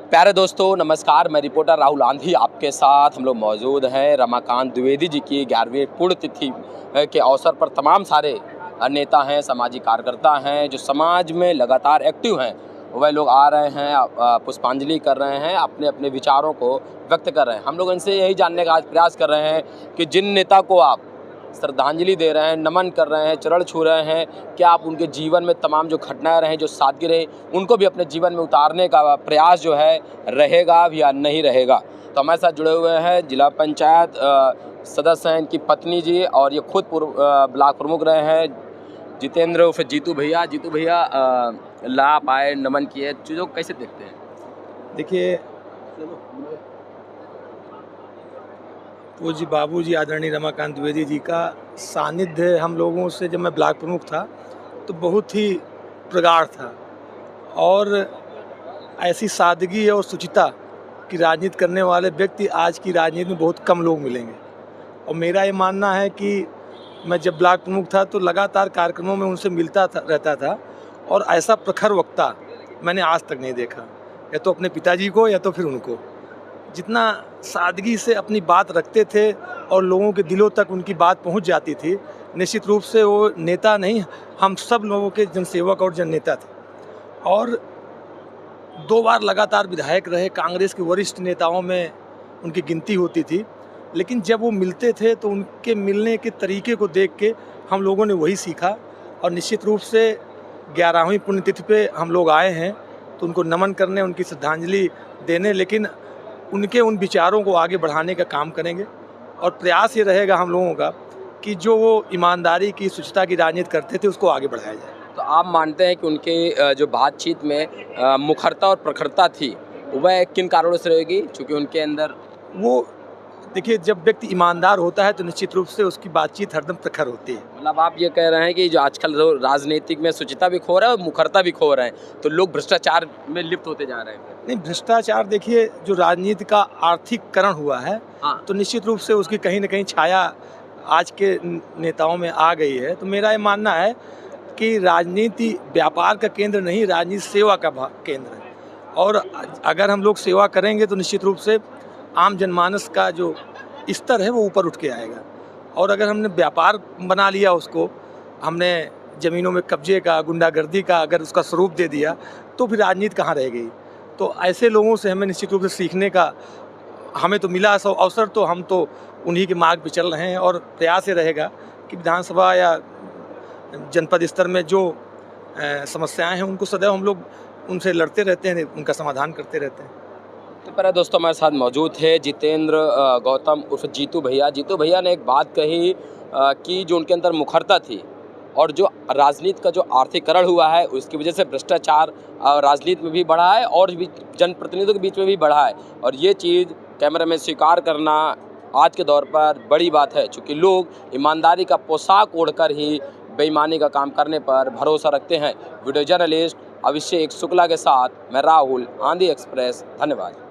प्यारे दोस्तों नमस्कार, मैं रिपोर्टर राहुल आंधी आपके साथ हम लोग मौजूद हैं रमाकांत द्विवेदी जी की 11वीं पुण्यतिथि के अवसर पर। तमाम सारे नेता हैं, सामाजिक कार्यकर्ता हैं जो समाज में लगातार एक्टिव हैं, वह लोग आ रहे हैं, पुष्पांजलि कर रहे हैं, अपने अपने विचारों को व्यक्त कर रहे हैं। हम लोग इनसे यही जानने का आज प्रयास कर रहे हैं कि जिन नेता को आप श्रद्धांजलि दे रहे हैं, नमन कर रहे हैं, चरण छू रहे हैं, क्या आप उनके जीवन में तमाम जो घटनाएं रहे, जो सादगी रही, उनको भी अपने जीवन में उतारने का प्रयास जो है रहेगा या नहीं रहेगा। तो हमारे साथ जुड़े हुए हैं जिला पंचायत सदस्य हैं, इनकी पत्नी जी, और ये खुद ब्लॉक प्रमुख रहे हैं, जितेंद्र उर्फ जीतू भैया। जीतू भैया लाभ आए, नमन किए, चीज़ों को कैसे देखते हैं? देखिए, पूज्य बाबूजी आदरणीय रमाकांत द्विवेदी जी का सानिध्य हम लोगों से जब मैं ब्लॉक प्रमुख था तो बहुत ही प्रगाढ़ था, और ऐसी सादगी और शुचिता की राजनीति करने वाले व्यक्ति आज की राजनीति में बहुत कम लोग मिलेंगे। और मेरा ये मानना है कि मैं जब ब्लॉक प्रमुख था तो लगातार कार्यक्रमों में उनसे रहता था, और ऐसा प्रखर वक्ता मैंने आज तक नहीं देखा, या तो अपने पिताजी को या तो फिर उनको। जितना सादगी से अपनी बात रखते थे और लोगों के दिलों तक उनकी बात पहुंच जाती थी, निश्चित रूप से वो नेता नहीं, हम सब लोगों के जनसेवक और जननेता थे। और 2 बार लगातार विधायक रहे, कांग्रेस के वरिष्ठ नेताओं में उनकी गिनती होती थी, लेकिन जब वो मिलते थे तो उनके मिलने के तरीके को देख के हम लोगों ने वही सीखा, और निश्चित रूप से 11वीं पुण्यतिथि पे हम लोग आए हैं तो उनको नमन करने, उनकी श्रद्धांजलि देने, लेकिन उनके उन विचारों को आगे बढ़ाने का काम करेंगे। और प्रयास ये रहेगा हम लोगों का कि जो वो ईमानदारी की, शुचिता की राजनीति करते थे उसको आगे बढ़ाया जाए। तो आप मानते हैं कि उनके जो बातचीत में मुखरता और प्रखरता थी, वह किन कारणों से रहेगी? क्योंकि उनके अंदर वो देखिए, जब व्यक्ति ईमानदार होता है तो निश्चित रूप से उसकी बातचीत हरदम प्रखर होती है। मतलब आप ये कह रहे हैं कि जो आजकल राजनीतिक में शुचिता भी खो रहा है और मुखरता भी खो रहे हैं, तो लोग भ्रष्टाचार में लिप्त होते जा रहे हैं। नहीं, भ्रष्टाचार देखिए, जो राजनीति का आर्थिककरण हुआ है, हाँ। तो निश्चित रूप से उसकी कहीं ना कहीं छाया आज के नेताओं में आ गई है। तो मेरा ये मानना है कि राजनीति व्यापार का केंद्र नहीं, राजनीति सेवा का केंद्र है। और अगर हम लोग सेवा करेंगे तो निश्चित रूप से आम जनमानस का जो स्तर है वो ऊपर उठ के आएगा। और अगर हमने व्यापार बना लिया उसको, हमने ज़मीनों में कब्जे का, गुंडागर्दी का अगर उसका स्वरूप दे दिया, तो फिर राजनीति कहाँ रह गई। तो ऐसे लोगों से हमें निश्चित रूप से सीखने का हमें तो मिला अवसर, तो हम तो उन्हीं के मार्ग पर चल रहे हैं। और प्रयास ये रहेगा कि विधानसभा या जनपद स्तर में जो समस्याएं हैं उनको सदैव हम लोग उनसे लड़ते रहते हैं, उनका समाधान करते रहते हैं। तो पहले दोस्तों हमारे साथ मौजूद थे जितेंद्र गौतम उर्फ जीतू भैया। जीतू भैया ने एक बात कही कि जो उनके अंदर मुखरता थी, और जो राजनीति का जो आर्थिकरण हुआ है उसकी वजह से भ्रष्टाचार राजनीति में भी बढ़ा है और भी जनप्रतिनिधियों के बीच में भी बढ़ा है। और ये चीज़ कैमरे में स्वीकार करना आज के दौर पर बड़ी बात है, क्योंकि लोग ईमानदारी का पोशाक ओढ़कर ही बेईमानी का काम करने पर भरोसा रखते हैं। वीडियो जर्नलिस्ट अभिषेक शुक्ला के साथ मैं राहुल, आंधी एक्सप्रेस। धन्यवाद।